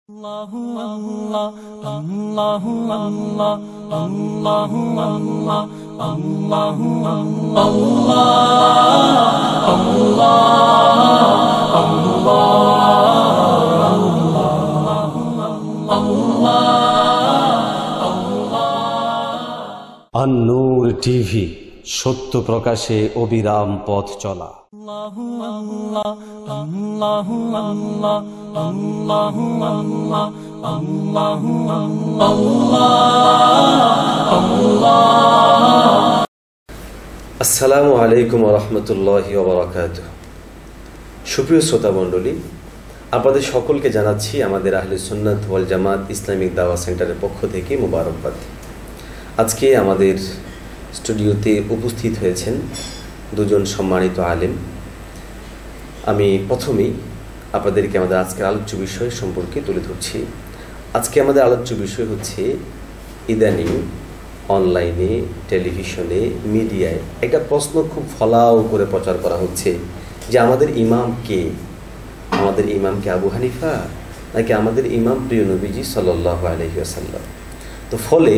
আন-নূর TV, সত্য প্রকাশে অবিরাম পথ চলা। আসসালামু আলাইকুম ওয়া রাহমাতুল্লাহি ওয়া বারাকাতুহু। সুপ্রিয় শ্রোতা মণ্ডলী, আপনাদের সকলকে জানাচ্ছি আমাদের আহলে সুন্নাত ওয়াল জামাত ইসলামিক দাওয়া সেন্টারের পক্ষ থেকে মুবারকবাদ। আজকে আমাদের স্টুডিওতে উপস্থিত হয়েছেন দুজন সম্মানিত আলেম। আমি প্রথমেই আপনাদেরকে আমাদের আজকের আলোচ্য বিষয় সম্পর্কে তুলে ধরছি। আজকে আমাদের আলোচ্য বিষয় হচ্ছে ইদানিং অনলাইনে, টেলিভিশনে, মিডিয়ায় একটা প্রশ্ন খুব ফলাও করে প্রচার করা হচ্ছে যে আমাদের ইমাম কে? আমাদের ইমাম কি আবু হানিফা নাকি আমাদের ইমাম প্রিয় নবীজি সাল্লাল্লাহু আলাইহি ওয়াসাল্লাম? তো ফলে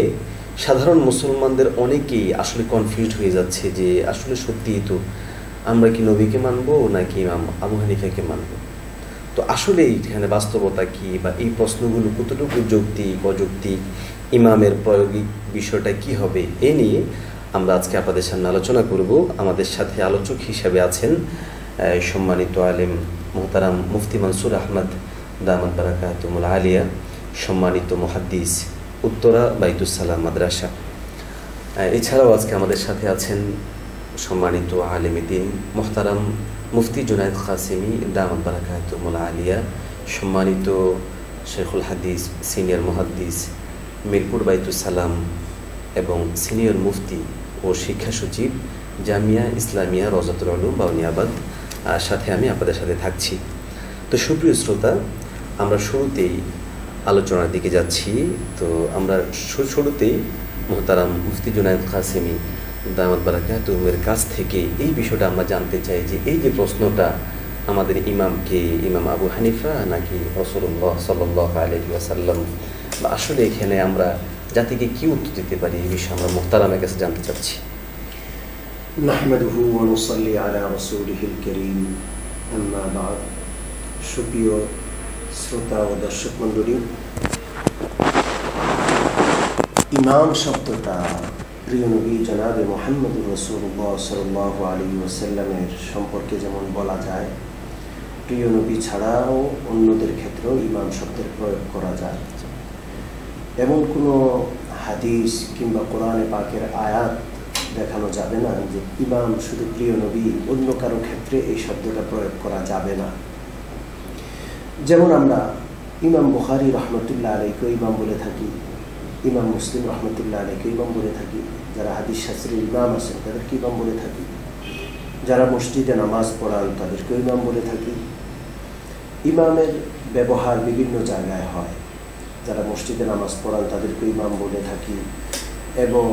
সাধারণ মুসলমানদের অনেকেই আসলে কনফিউজড হয়ে যাচ্ছে যে আসলে সত্যিই তো আমরা কি নবীকে মানবো নাকি ইমাম আবু হানিফাকে মানবো। তো আসলে এখানে বাস্তবতা কি, বা এই প্রশ্নগুলো কতটুকু যৌক্তিক অযৌক্তিক, ইমামের প্রায়োগিক বিষয়টা কি হবে, এ নিয়ে আমরা আজকে আপনাদের সামনে আলোচনা করব। আমাদের সাথে আলোচক হিসেবে আছেন সম্মানিত আলেম মুহতারাম মুফতি মানসুর আহমদ দামাত বারাকাতুহুল আলিয়া, সম্মানিত মুহাদ্দিস উত্তরা বাইতুস সালাম মাদ্রাসা। এছাড়াও আজকে আমাদের সাথে আছেন সম্মানিত আলেমে দ্বীন মুহতারাম মুফতি জুনায়েদ কাসেমি দামাত বারাকাতুহুল আলিয়া, সম্মানিত শেখুল হাদিস সিনিয়র মুহাদ্দিস মিরপুর বাইতুস সালাম এবং সিনিয়র মুফতি ও শিক্ষা সচিব জামিয়া ইসলামিয়া রওজাতুল উলুম বাউনিয়াবাদ। সাথে আমি আপনাদের সাথে থাকছি। তো সুপ্রিয় শ্রোতা, আমরা শুরুতেই আলোচনার দিকে যাচ্ছি। তো আমরা শুরুতেই মুহতারাম মুফতি জুনায়েদ কাসেমি দামাত বারাকাতুহুর কাছ থেকে এই বিষয়টা আমরা জানতে চাই যে এই যে প্রশ্নটা আমাদের ইমামকে ইমাম আবু হানিফা নাকি রাসূলুল্লাহ সাল্লাল্লাহু আলাইহি ওয়াসাল্লাম, বা আসলে এখানে আমরা জাতিকে কি উত্তর দিতে পারি, এই বিষয়ে আমরা মুহতারামের কাছে জানতে চাচ্ছি। নাহমাদুহু ওয়া নুসাল্লি আলা রাসূলিহিল কারীম, আম্মা বা'দ। সুপ্রিয় শ্রোতা ও দর্শক মণ্ডলী, ইমাম শব্দটা প্রিয় নবী জনাবে মুহাম্মদুর রাসূলুল্লাহ সাল্লাল্লাহু আলাইহি ওয়াসাল্লামের সম্পর্কে যেমন বলা যায়, প্রিয় নবী ছাড়াও অন্যদের ক্ষেত্রেও ইমাম শব্দের প্রয়োগ করা যায়। এমন কোনো হাদিস কিংবা কোরআনে পাকের আয়াত দেখানো যাবে না যে ইমাম শুধু প্রিয় নবী, অন্য কারো ক্ষেত্রে এই শব্দটা প্রয়োগ করা যাবে না। যেমন আমরা ইমাম বুখারী রহমতুল্লাহ আলাইহিকে ইমাম বলে থাকি, ইমাম মুসলিম রহমতুল্লাহ আলাইহিকে ইমাম বলে থাকি, যারা হাদিস শাস্ত্রের ইমাম আছেন তাদেরকে ইমাম বলে থাকি, যারা মসজিদে নামাজ পড়ান তাদেরকে ইমাম বলে থাকি। ইমামের ব্যবহার বিভিন্ন জায়গায় হয়। যারা মসজিদে নামাজ পড়ান তাদেরকে ইমাম বলে থাকি, এবং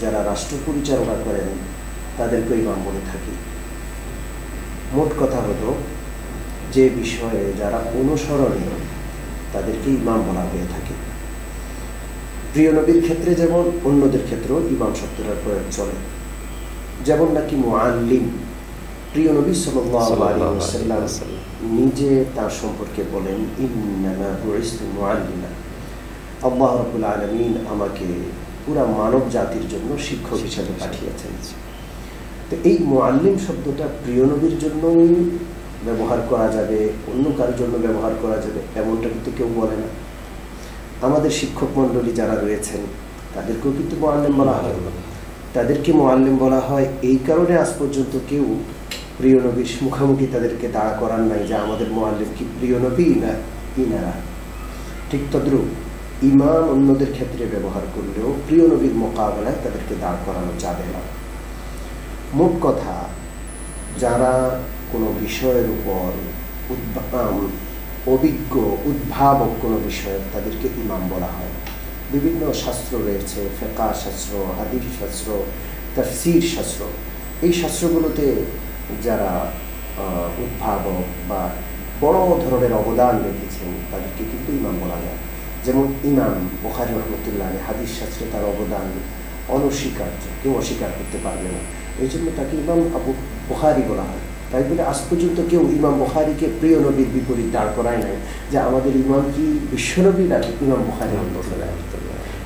যারা রাষ্ট্র পরিচালনা করেন তাদেরকে ইমাম বলে থাকি। মোট কথা হলো, যে বিষয়ে যারা অনুসরণীয় তাদেরকে ইমাম বলা হয়ে থাকে। প্রিয় নবীর ক্ষেত্রে যেমন অন্যদের ক্ষেত্রেও ইমাম শব্দটার প্রয়োগ চলে। যেমন নাকি মুআল্লিম, প্রিয় নবী সাল্লাল্লাহু আলাইহি ওয়াসাল্লাম নিজে তার সম্পর্কে বলেন, ইন্নামা বুইসতু মুআল্লিমা, আল্লাহ রাব্বুল আলামিন আমাকে পুরা মানব জাতির জন্য শিক্ষক হিসেবে পাঠিয়েছেন। তো এই মুআল্লিম শব্দটা প্রিয় নবীর জন্যই ব্যবহার করা যাবে, অন্য কারোর জন্য ব্যবহার করা যাবে এমনটা কিন্তু কেউ বলে না। আমাদের শিক্ষক মণ্ডলী যারা রয়েছেন তাদেরকেও কিন্তু মুআল্লিম বলা হয়। তাদেরকে মুআল্লিম বলা হয় এই কারণে আজ পর্যন্ত কেউ প্রিয় নবীর মুখামুখি তাদেরকে দাঁড়া করান নাই যে আমাদের মুআল্লিম কি প্রিয় নবী না ইনারা। ঠিক তদ্রূপ ইমাম অন্যদের ক্ষেত্রে ব্যবহার করলেও প্রিয় নবীর মোকাবেলায় তাদেরকে দাঁড় করানো যাবে না। মোট কথা, যারা কোনো বিষয়ের উপর অভিজ্ঞ উদ্ভাবক কোনো বিষয়, তাদেরকে ইমাম বলা হয়। বিভিন্ন শাস্ত্র রয়েছে, ফিকহ শাস্ত্র, হাদিস শাস্ত্র, তাফসীর শাস্ত্র। এই শাস্ত্রগুলোতে যারা উদ্ভাবক বা বড় ধরনের অবদান রেখেছেন তাদেরকে কিন্তু ইমাম বলা যায়। যেমন ইমাম বুখারী রহমতুল্লাহ আলাইহি হাদিস শাস্ত্রে তার অবদান অনস্বীকার্য, কেউ অস্বীকার করতে পারবে না, এই জন্য তাকে ইমাম আবু বুখারী বলা হয়। তাই বলে আজ পর্যন্ত কেউ ইমাম বুখারীকে প্রিয় নবীর বিপরীত দাঁড় করায় নাই যে আমাদের ইমাম কি বিশ্বনবী নাকি ইমাম বুখারী রহমতুল্লাহ।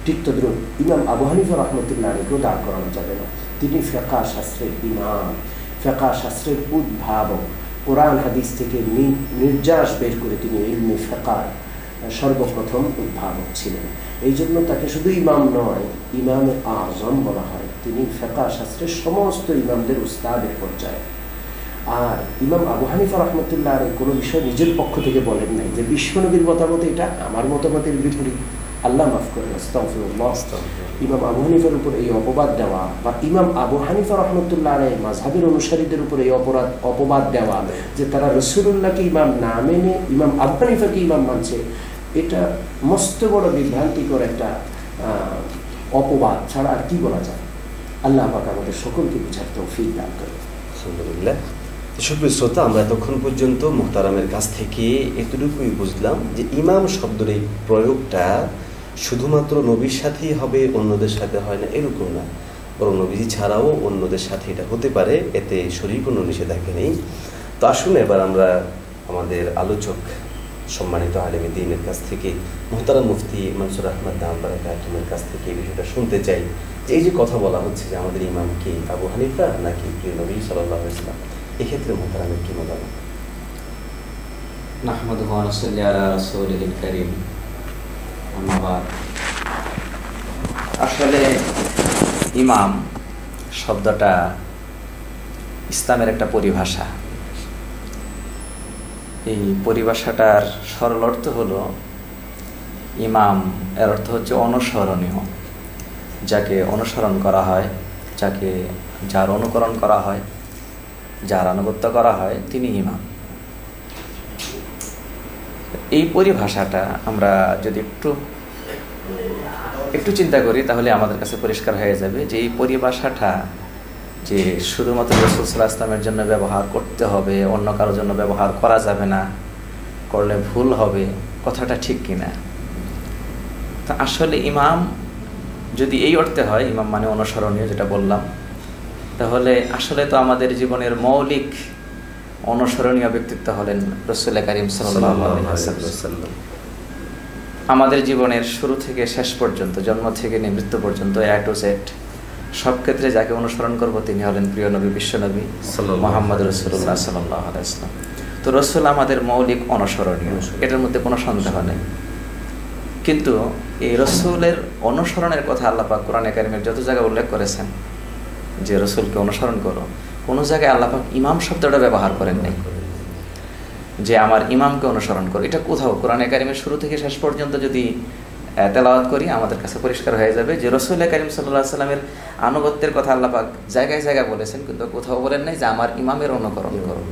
ঠিক তদ্রুপ ইমাম আবু হানিফা রহমতুল্লাহ আলাইহিকেও দাঁড় করানো যাবে না। তিনি ফিকহ শাস্ত্রের ইমাম, ফিকহ শাস্ত্রের উদ্ভাবক, কোরআন হাদিস থেকে নির্যাস বের করে তিনি ইলমে ফিকহ সর্বপ্রথম উদ্ভাবক ছিলেন। এই জন্য তাকে শুধু ইমাম নয়, ইমামে আজম বলা হয়। তিনি ফিকহ শাস্ত্রের সমস্ত ইমামদের উস্তাদের পর্যায়ে। আর ইমাম আবু হানিফা রহমতুল্লাহ আলাইহি কোনো বিষয় নিজের পক্ষ থেকে বলেন নাই যে বিশ্বনবীর মতামত এটা আমার মতামতের বিপরীত, আল্লাহ মাফ করেন, আস্তাগফিরুল্লাহ। ইমাম আবু হানিফার উপর এই অপবাদ দেওয়া বা ইমাম আবু হানিফা রহমতুল্লাহ আলাইহি মাযহাবের অনুসারীদের উপর এই অপবাদ দেওয়া যে তারা রাসূলুল্লাহকে ইমাম না মেনে ইমাম আবু হানিফাকে ইমাম মানছে, এটা মস্ত বড় বিভ্রান্তিকর একটা অপবাদ ছাড়া আর কি বলা যায়। আল্লাহ পাক আমাদের সকলকে বুঝার তৌফিক দান করেন। আলহামদুলিল্লাহ। সুপ্রিয় শ্রোতা, আমরা এতক্ষণ পর্যন্ত মুহতারামের কাছ থেকে এতটুকুই বুঝলাম যে ইমাম শব্দের এই প্রয়োগটা শুধুমাত্র নবীর সাথেই হবে, অন্যদের সাথে হয় না এরকম না, বরং নবীজি ছাড়াও অন্যদের সাথে এটা হতে পারে, এতে শরীর কোনো নিষেধাজ্ঞা নেই। তো আসুন এবার আমরা আমাদের আলোচক সম্মানিত আলেম দ্বীনের কাছ থেকে মুহতারাম মুফতি মনসুর আহমদ দাম বারাকাতুহুর কাছ থেকে এই বিষয়টা শুনতে চাই। এই যে কথা বলা হচ্ছে যে আমাদের ইমাম কি আবু হানিফা নাকি প্রিয় নবী সাল্লাল্লাহু আলাইহি ওয়াসাল্লাম, এক্ষেত্রে মুহতারামের কি মতামত? নাহমাদুহু ওয়া নুসাল্লি আলা রাসূলিল কারীম। আম্মা বাদ। আসলে ইমাম শব্দটা ইসলামের একটা পরিভাষা। এই পরিভাষাটার সরল অর্থ হলো ইমাম, এর অর্থ হচ্ছে অনুসরণীয়, যাকে অনুসরণ করা হয়, যার অনুকরণ করা হয়, যার আনুগত্য করা হয়, তিনি ইমাম। এই পরিভাষাটা আমরা যদি একটু চিন্তা করি তাহলে আমাদের কাছে পরিষ্কার হয়ে যাবে যে এই পরিভাষাটা যে শুধুমাত্র রাসূল সাল্লাল্লাহু আলাইহি ওয়াসাল্লামের জন্য ব্যবহার করতে হবে, অন্য কারোর জন্য ব্যবহার করা যাবে না, করলে ভুল হবে, কথাটা ঠিক কিনা। তা আসলে ইমাম যদি এই অর্থে হয়, ইমাম মানে অনুসরণীয় যেটা বললাম, তাহলে আসলে তো আমাদের জীবনের মৌলিক অনুসরণীয় ব্যক্তিত্ব হলেন রাসূল কারীম সাল্লাল্লাহু আলাইহি ওয়াসাল্লাম। আমাদের জীবনের শুরু থেকে শেষ পর্যন্ত, জন্ম থেকে মৃত্যু পর্যন্ত এ টু জেড সব ক্ষেত্রে যাকে অনুসরণ করব তিনি হলেন প্রিয় নবী, বিশ্বনবী মুহাম্মদ রাসূলুল্লাহ সাল্লাল্লাহু আলাইহি ওয়াসাল্লাম। তো রাসূল আমাদের মৌলিক অনুসরণীয়, এটার মধ্যে কোনো সন্দেহ নেই। কিন্তু এই রাসূলের অনুসরণের কথা আল্লাহ পাক কোরআনে কারীমের যত জায়গায় উল্লেখ করেছেন যে রাসূলকে অনুসরণ করো, কোনো জায়গায় আল্লাহ পাক ইমাম শব্দটা ব্যবহার করেন নাই যে আমার ইমামকে অনুসরণ করো। এটা কোথাও কোরআনে কারীমের শুরু থেকে শেষ পর্যন্ত যদি তেলাওয়াত করি আমাদের কাছে পরিষ্কার হয়ে যাবে যে রাসূল কারীম সাল্লাল্লাহু আলাইহি ওয়াসাল্লামের আনুগত্যের কথা আল্লাহ পাক জায়গায় জায়গায় বলেছেন, কিন্তু কোথাও বলেন নাই যে আমার ইমামের অনুকরণ করো।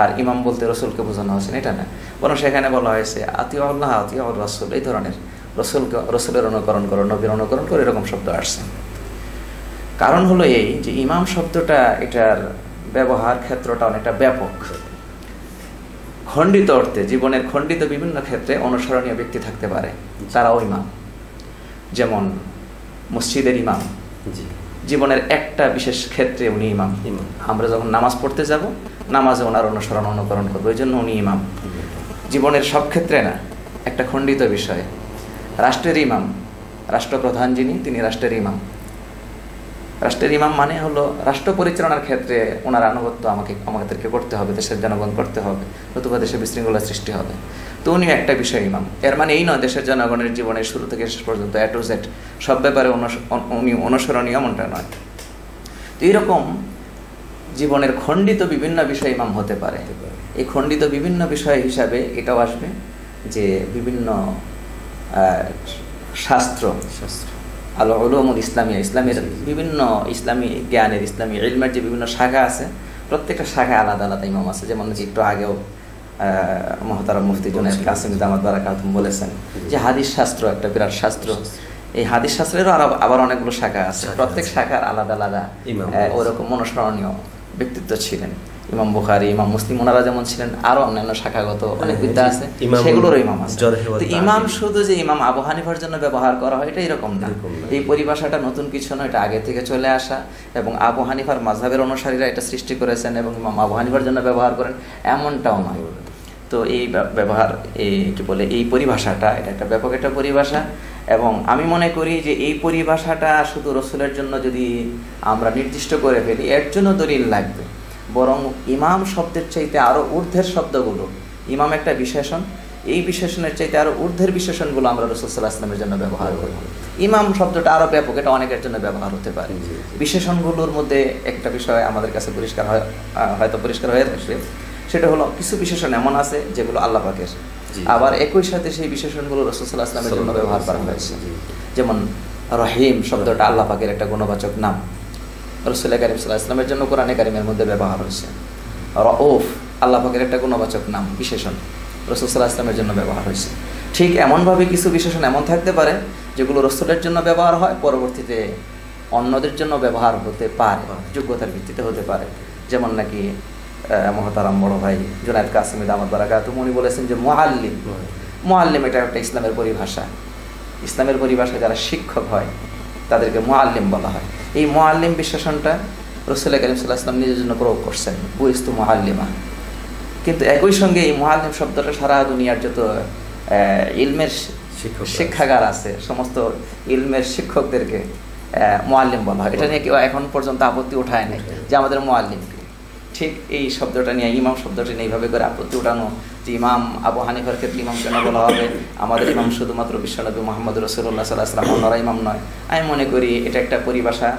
আর ইমাম বলতে রাসূলকে বোঝানো হয়েছে এটা না, বরং সেখানে বলা হয়েছে আতিউল্লাহ আতিউর রাসূল, এই ধরনের রাসূলের অনুকরণ করো, নবীর অনুকরণ করো, এরকম শব্দ আসছে। কারণ হলো এই যে ইমাম শব্দটা, এটার ব্যবহার ক্ষেত্রটা অনেকটা ব্যাপক। খণ্ডিত অর্থে জীবনের খণ্ডিত বিভিন্ন ক্ষেত্রে অনুসরণীয় ব্যক্তি থাকতে পারে, তারাও ইমাম। যেমন মসজিদের ইমাম, জীবনের একটা বিশেষ ক্ষেত্রে উনি ইমাম। আমরা যখন নামাজ পড়তে যাব, নামাজে ওনার অনুকরণ করবো, এই জন্য উনি ইমাম। জীবনের সব ক্ষেত্রে না, একটা খণ্ডিত বিষয়। রাষ্ট্রের ইমাম, রাষ্ট্রপ্রধান যিনি, তিনি রাষ্ট্রের ইমাম। রাষ্ট্রের ইমাম মানে হলো রাষ্ট্র পরিচালনার ক্ষেত্রে ওনার আনুগত্য আমাদেরকে করতে হবে, দেশের জনগণ করতে হবে, নতুবা দেশে বিশৃঙ্খলা সৃষ্টি হবে। তো উনি একটা বিষয় ইমাম। এর মানে এই নয় দেশের জনগণের জীবনের শুরু থেকে শেষ পর্যন্ত এ টু জেড সব ব্যাপারে উনি অনুসরণীয়, এমনটা নয়। তো এইরকম জীবনের খণ্ডিত বিভিন্ন বিষয় ইমাম হতে পারে। এই খণ্ডিত বিভিন্ন বিষয় হিসাবে এটাও আসবে যে বিভিন্ন শাস্ত্র আল উলুমুল ইসলামিয়া, ইসলামের বিভিন্ন ইসলামী জ্ঞানের, ইসলামী ইলমের যে বিভিন্ন শাখা আছে, প্রত্যেকটা শাখায় আলাদা আলাদা ইমাম আছে। যেমন একটু আগেও মুহতারাম মুফতি জুনায়েদ কাসেম দামাত বারাকাতুহুম বলেছেন যে হাদিস শাস্ত্র একটা বিরাট শাস্ত্র। এই হাদিস শাস্ত্রেরও আবার অনেকগুলো শাখা আছে, প্রত্যেক শাখার আলাদা আলাদা ওরকম অনুসরণীয় ব্যক্তিত্ব ছিলেন। ইমাম বুখারী, ইমাম মুসলিম, ওনারা যেমন ছিলেন, আরো অন্যান্য শাখাগত অনেক বিদ্যা আছে, সেগুলোরও ইমাম আছে। তো ইমাম শুধু যে ইমাম আবু হানিফার জন্য ব্যবহার করা হয় এটা এরকম না। এই পরিভাষাটা নতুন কিছু নয়, এটা আগে থেকে চলে আসা, এবং আবু হানিফার মাযহাবের অনুসারীরা এটা সৃষ্টি করেছেন এবং ইমাম আবু হানিফার জন্য ব্যবহার করেন এমনটাও নয়। তো এই ব্যবহার এই পরিভাষাটা এটা একটা ব্যাপক একটা পরিভাষা, এবং আমি মনে করি যে এই পরিভাষাটা শুধু রসুলের জন্য যদি আমরা নির্দিষ্ট করে ফেলি এর জন্য দলিল লাগবে, বরং ইমাম শব্দের চাইতে আরও ঊর্ধ্বের শব্দগুলো, ইমাম একটা বিশেষণ, এই বিশেষণের চাইতে আরও ঊর্ধ্বের বিশেষণগুলো আমরা রাসূল সাল্লাল্লাহু আলাইহি ওয়াসাল্লামের জন্য ব্যবহার করি। ইমাম শব্দটা আরও ব্যাপক, এটা অনেকের জন্য ব্যবহার হতে পারে। বিশেষণগুলোর মধ্যে একটা বিষয় আমাদের কাছে হয়তো পরিষ্কার হয়ে থাকবে, সেটা হলো কিছু বিশেষণ এমন আছে যেগুলো আল্লাহ পাকের, আবার একই সাথে সেই বিশেষণগুলো রাসূল সাল্লাল্লাহু আলাইহি ওয়াসাল্লামের জন্য ব্যবহার করা হয়েছে। যেমন রহিম শব্দটা আল্লাহ পাকের একটা গুণবাচক নাম, রাসূল কারীম সাল্লাল্লাহু আলাইহি ওয়াসাল্লামের জন্য কোরআনে কারীমের মধ্যে ব্যবহার হয়েছে। রউফ আল্লাহ পাকের একটা গুণবাচক নাম, বিশেষণ, রাসূল সাল্লাল্লাহু আলাইহি ওয়াসাল্লামের জন্য ব্যবহার হয়েছে। ঠিক এমনভাবে কিছু বিশেষণ এমন থাকতে পারে যেগুলো রাসূলের জন্য ব্যবহার হয়, পরবর্তীতে অন্যদের জন্য ব্যবহার হতে পারে, যোগ্যতার ভিত্তিতে হতে পারে। যেমন নাকি মহতারাম বড় ভাই জুনায়েদ কাসেমি দামাত বারাকাতুহু উনি বলেছেন যে মুআল্লিম এটা একটা ইসলামের পরিভাষা। ইসলামের পরিভাষায় যারা শিক্ষক হয় তাদেরকে মুআল্লিম বলা হয়। এই মুআল্লিম বিশেষণটা রাসূল কারীম সাল্লাল্লাহু আলাইহি ওয়াসাল্লাম নিজের জন্য প্রয়োগ করছেন, বুইস্তু মুআল্লিমা। কিন্তু একই সঙ্গে এই মুআল্লিম শব্দটা সারা দুনিয়ার যত ইলমের শিক্ষাগার আছে সমস্ত ইলমের শিক্ষকদেরকে মুআল্লিম বলা হয়। এটা নিয়ে কেউ এখন পর্যন্ত আপত্তি উঠায় নাই যে আমাদের মুআল্লিম। ঠিক এই শব্দটা নিয়ে, ইমাম শব্দটা নিয়ে এইভাবে করে আপত্তি উঠানো যে ইমাম আবু হানিফার ক্ষেত্রে ইমাম কেন বলা হবে, আমাদের ইমাম শুধুমাত্র বিশ্বনবী মুহাম্মদ রাসূলুল্লাহ সাল্লাল্লাহু আলাইহি ওয়াসাল্লাম, অন্যরা ইমাম নয়। আমি মনে করি এটা একটা পরিভাষা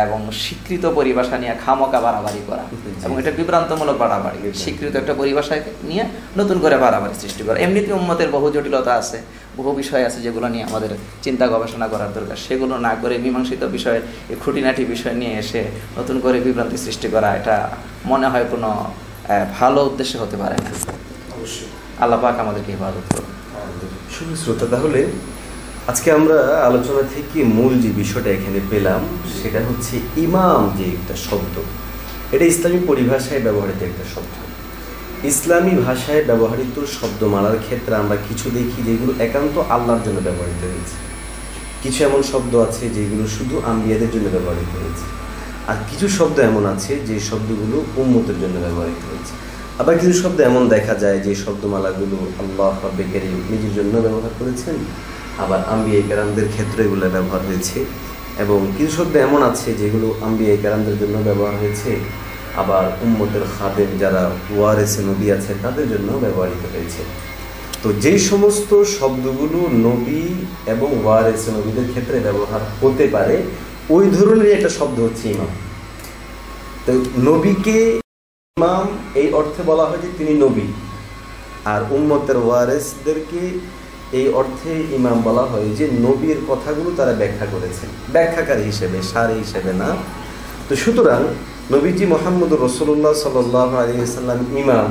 এবং স্বীকৃত পরিভাষা নিয়ে খামোকা বাড়াবাড়ি করা, এবং এটা বিভ্রান্তমূলক বাড়াবাড়ি। স্বীকৃত একটা পরিভাষা নিয়ে নতুন করে বাড়াবাড়ি সৃষ্টি করা। এমনিতে উম্মতের বহু জটিলতা আছে, বহু বিষয় আছে যেগুলো নিয়ে আমাদের চিন্তা গবেষণা করার দরকার। সেগুলো না করে মীমাংসিত বিষয়, এই খুঁটিনাটি বিষয় নিয়ে এসে নতুন করে বিভ্রান্তি সৃষ্টি করা, এটা মনে হয় কোনো ভালো উদ্দেশ্য হতে পারে না। অবশ্যই আল্লাহ পাক আমাদেরকে হেফাজত করুন। শুভ শ্রোতা, তাহলে আজকে আমরা আলোচনা থেকে মূল যে বিষয়টা এখানে পেলাম সেটা হচ্ছে ইমাম যে একটা শব্দ, এটা ইসলামী পরিভাষায় ব্যবহৃত একটা শব্দ। ইসলামী ভাষায় ব্যবহৃত শব্দমালার ক্ষেত্রে আমরা কিছু দেখি যেগুলো একান্ত আল্লাহর জন্য ব্যবহৃত হয়েছে, কিছু এমন শব্দ আছে যেগুলো শুধু আম্বিয়াদের জন্য ব্যবহৃত হয়েছে, আর কিছু শব্দ এমন আছে যে শব্দগুলো উম্মতের জন্য ব্যবহৃত হয়েছে। আবার কিছু শব্দ এমন দেখা যায় যে শব্দমালাগুলো আল্লাহ রাব্বে কারীম নিজের জন্য ব্যবহার করেছেন, আবার আম্বিয়া কেরামদের ক্ষেত্রে এগুলো ব্যবহার হয়েছে, এবং কিছু শব্দ এমন আছে যেগুলো আম্বিয়া কেরামদের জন্য ব্যবহার হয়েছে, আবার উম্মতের খাদেম যারা ওয়ারেসে নবী আছে তাদের জন্য ব্যবহৃত হয়েছে। তো যেই সমস্ত শব্দগুলো নবী এবং ওয়ারেসে নবীদের ক্ষেত্রে ব্যবহার হতে পারে ওই ধরনের একটা শব্দ হচ্ছে ইমাম। তো নবীকে ইমাম এই অর্থে বলা হয় যে তিনি নবী, আর উম্মতের ওয়ারেসদেরকে এই অর্থে ইমাম বলা হয় যে নবীর কথাগুলো তারা ব্যাখ্যা করেছেন, ব্যাখ্যাকারী হিসেবে, সারি হিসেবে না। তো সুতরাং নবীজি মুহাম্মদুর রাসূলুল্লাহ সাল্লাল্লাহু আলাইহি ওয়াসাল্লাম ইমাম,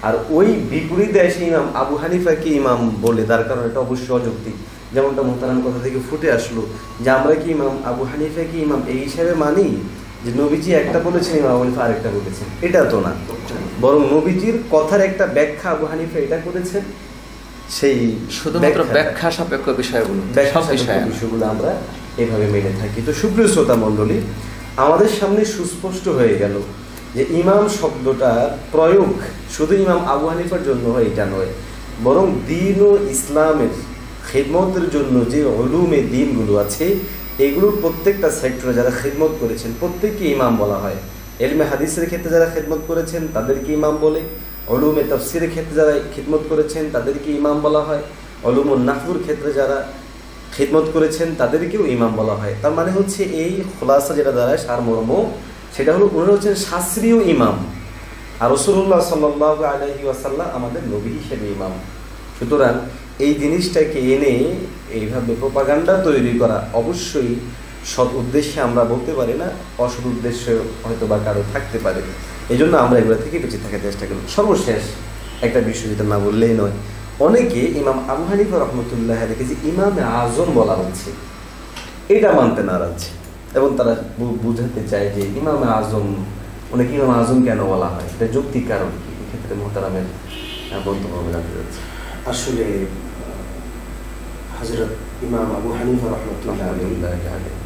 আর ওই বিপরীতে এসে ইমাম আবু হানিফাকে ইমাম বলে, তার কারণ এটা অবশ্যই অযৌক্তিক। যেমনটা মুহতারাম কথা থেকে ফুটে আসলো যে আমরা কি ইমাম আবু হানিফাকে ইমাম এই হিসাবে মানি যে নবীজি একটা বলেছেন ইমাম আবু হানিফা আরেকটা বলেছেন, এটা তো না। বরং নবীজির কথার একটা ব্যাখ্যা আবু হানিফা এটা করেছেন, সেই শুধুমাত্র ব্যাখ্যা সাপেক্ষ বিষয়গুলো আমরা এভাবে মেনে থাকি। তো সুপ্রিয় শ্রোতা মণ্ডলী, আমাদের সামনে সুস্পষ্ট হয়ে গেল যে ইমাম শব্দটা প্রয়োগ শুধু ইমাম আবু হানিফার জন্য হয় এটা নয়, বরং দ্বীন ও ইসলামের খিদমতের জন্য যে উলুমে দ্বীনগুলো আছে এগুলোর প্রত্যেকটা সেক্টরে যারা খিদমত করেছেন প্রত্যেককে ইমাম বলা হয়। ইলমে হাদিসের ক্ষেত্রে যারা খিদমত করেছেন তাদেরকে ইমাম বলে, উলুমে তাফসীরের ক্ষেত্রে যারা খিদমত করেছেন তাদেরকে ইমাম বলা হয়, উলুমুন নাহউর ক্ষেত্রে যারা খিদমত করেছেন তাদেরকেও ইমাম বলা হয়। তার মানে হচ্ছে এই খুলাসা যেটা দাঁড়ায় সারমর্ম সেটা হলো ওনারা হচ্ছেন শাস্ত্রীয় ইমাম, আর রাসূলুল্লাহ সাল্লাল্লাহু আলাইহি ওয়াসাল্লাম আমাদের নবী হিসেবে ইমাম। সুতরাং এই জিনিসটাকে এনে এইভাবে প্রোপাগান্ডা তৈরি করা অবশ্যই সৎ উদ্দেশ্যে আমরা বলতে পারি না, অসৎ উদ্দেশ্য হয়তো বা কারো থাকতে পারে। এই জন্য আমরা এগুলো থেকে বেঁচে থাকার চেষ্টা করি। সর্বশেষ একটা বিষয় যেটা না বললেই নয়, অনেকে ইমাম আবু হানিফা রহমতুল্লাহ আলাইহি ইমামে আজম বলা হচ্ছে এটা মানতে নারাজ, এবং তারা বুঝাতে চায় যে ইমামে আজম ওনাকে ইমাম আজম কেন বলা হয়, এটা যৌক্তিক কারণ কি? এক্ষেত্রে মোহতারামের বক্তব্য জানতে চাচ্ছি। আসলে হযরত ইমাম আবু হানিফা রাহমাতুল্লাহ আলাইহি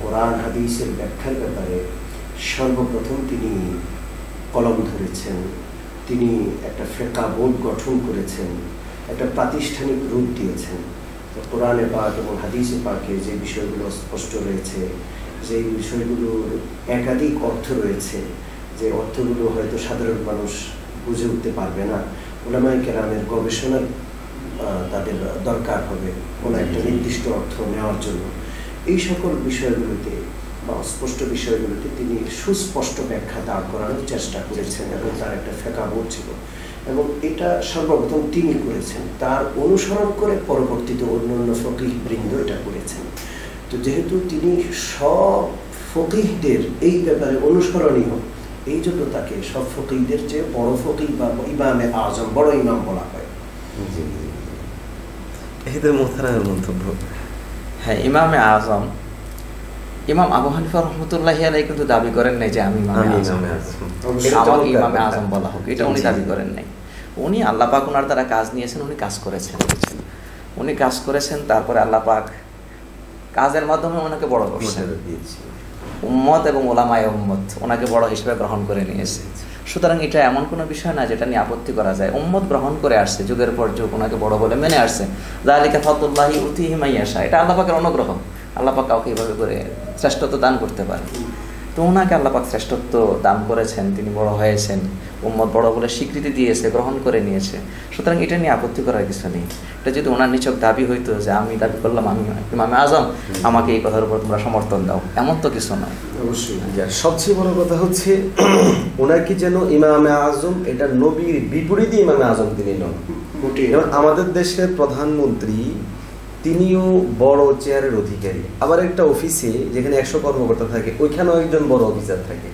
কোরআন হাদিসের ব্যাখ্যার ব্যাপারে সর্বপ্রথম তিনি কলম ধরেছেন, তিনি একটা ফিকহ বোর্ড গঠন করেছেন, একটা প্রাতিষ্ঠানিক রূপ দিয়েছেন। কোরআনে পাক এবং হাদিসে পাকে যে বিষয়গুলো স্পষ্ট রয়েছে, যে বিষয়গুলোর একাধিক অর্থ রয়েছে, যে অর্থগুলো হয়তো সাধারণ মানুষ বুঝে উঠতে পারবে না, উলামায়ে কেরামের গবেষণার তাদের দরকার হবে কোনো একটা নির্দিষ্ট অর্থ নেওয়ার জন্য। এই সকল বিষয়গুলোতে বা অস্পষ্ট বিষয়গুলোতে তিনি সুস্পষ্ট ব্যাখ্যা দাঁড় করানোর চেষ্টা করেছেন এবং তার একটা ফিকহ বোর্ড ছিল এবং এটা সর্বপ্রথম তিনি করেছেন। তার অনুসরণ করে পরবর্তীতে অন্যান্য ফকিহ বৃন্দ এটা করেছেন। তো যেহেতু তিনি সব ফকিহদের এই ব্যাপারে অনুসরণীয়, এই জন্য তাকে সব ফকিহদের চেয়ে বড় ফকিহ বা ইমামে আজম, বড় ইমাম বলা হয়। এদের মোহতারামের মন্তব্য। হ্যাঁ, ইমামে আজম ইমাম আবু হানিফা রাহমাতুল্লাহি আলাইহি কিন্তু দাবি করেন নাই যে আমি ইমামে আজম, আমাকে ইমামে আজম বলা হোক, এটা উনি দাবি করেন নাই। উনি আল্লাহ পাক ওনার দ্বারা কাজ নিয়েছেন, উনি কাজ করেছেন, তারপরে আল্লাহ পাক কাজের মাধ্যমে ওনাকে বড় করছেন। উম্মত এবং ওলামায়ে উম্মত ওনাকে বড় হিসেবে গ্রহণ করে নিয়েছে। সুতরাং এটা এমন কোনো বিষয় না যেটা নিয়ে আপত্তি করা যায়। উম্মত গ্রহণ করে আসছে, যুগের পর যুগ ওনাকে বড় বলে মেনে আসছে। যালিকা ফাদলুল্লাহি ইউতিহি মান ইয়াশা, এটা আল্লাহ পাকের অনুগ্রহ। আল্লাহ পাক কাউকে এইভাবে করে শ্রেষ্ঠত্ব দান করতে পারে। তো ওনাকে আল্লাহ পাক শ্রেষ্ঠত্ব দান করেছেন, তিনি বড় হয়েছেন, উম্মত বড় বলে স্বীকৃতি দিয়েছে, গ্রহণ করে নিয়েছে। সুতরাং এটা নিয়ে আপত্তি করার কিছু নেই। এটা যদি ওনার নিছক দাবি হইতো যে আমি দাবি করলাম আমি ইমামে আজম, আমাকে এই কথার উপর তোমরা সমর্থন দাও, এমন তো কিছু নয়। অবশ্যই। সবচেয়ে বড় কথা হচ্ছে ওনাকে যেন ইমামে আজম, এটা নবীর বিপরীতে ইমামে আজম তিনি নন। যেমন আমাদের দেশের প্রধানমন্ত্রী, তিনিও বড় চেয়ারের অধিকারী, আবার একটা অফিসে যেখানে 100 কর্মকর্তা থাকে ওইখানেও একজন বড় অফিসার থাকে।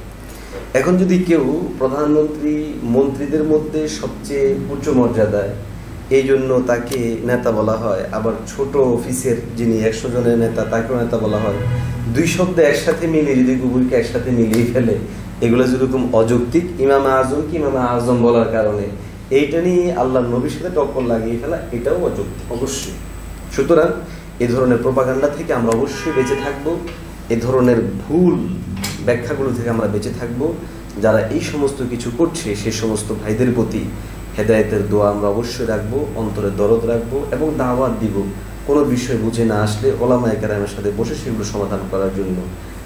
এখন যদি কেউ প্রধানমন্ত্রী মন্ত্রীদের মধ্যে সবচেয়ে উচ্চ মর্যাদায়, এই জন্য তাকে নেতা বলা হয়, আবার ছোট অফিসের যিনি 100 জনের নেতা তাকেও নেতা বলা হয়। দুই শব্দ একসাথে মিলিয়ে যদি কুকুরকে একসাথে মিলিয়ে ফেলে, এগুলো যেরকম অযৌক্তিক, ইমামে আজমকে ইমামে আজম বলার কারণে এইটা নিয়ে আল্লাহর নবীর সাথে টক্কর লাগিয়ে ফেলা, এটাও অযৌক্তিক অবশ্যই। সুতরাং এই ধরনের প্রোপাগান্ডা থেকে আমরা অবশ্যই বেঁচে থাকব, এ ধরনের ভুল ব্যাখ্যাগুলো থেকে আমরা বেঁচে থাকব। যারা এই সমস্ত কিছু করছে সে সমস্ত ভাইদের প্রতি হেদায়েতের দোয়া আমরা অবশ্যই রাখবো, অন্তরে দরদ রাখবো এবং দাওয়াত দিব কোনো বিষয় বুঝে না আসলে ওলামায়ে কেরামের সাথে বসে সেগুলো সমাধান করার জন্য।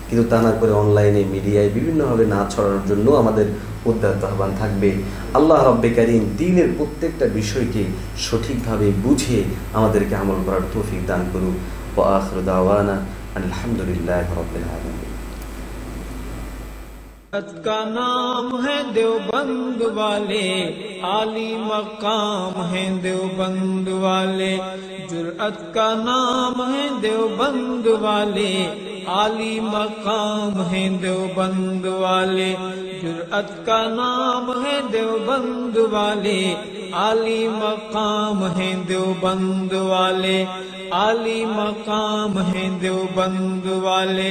কিন্তু তা না করে অনলাইনে মিডিয়ায় বিভিন্নভাবে না ছড়ানোর জন্য আমাদের উদ্যত আহ্বান থাকবে। আল্লাহ রব্বে কারীম দ্বীনের প্রত্যেকটা বিষয়কে সঠিকভাবে বুঝে আমাদেরকে আমল করার তৌফিক দান করুন। ওয়া আখিরু দাওয়ানা আলহামদুলিল্লাহি রাব্বিল আলামিন। का नाम है देवबंद वाले, आली मकाम है देवबंद वाले। जुर्अत का नाम है देवबंद वाले, आली मकाम है देवबंद वाले। जुर्अत का नाम है देवबंद वाले, आली मकाम है देवबंद वाले। आली मकाम है देवबंद वाले।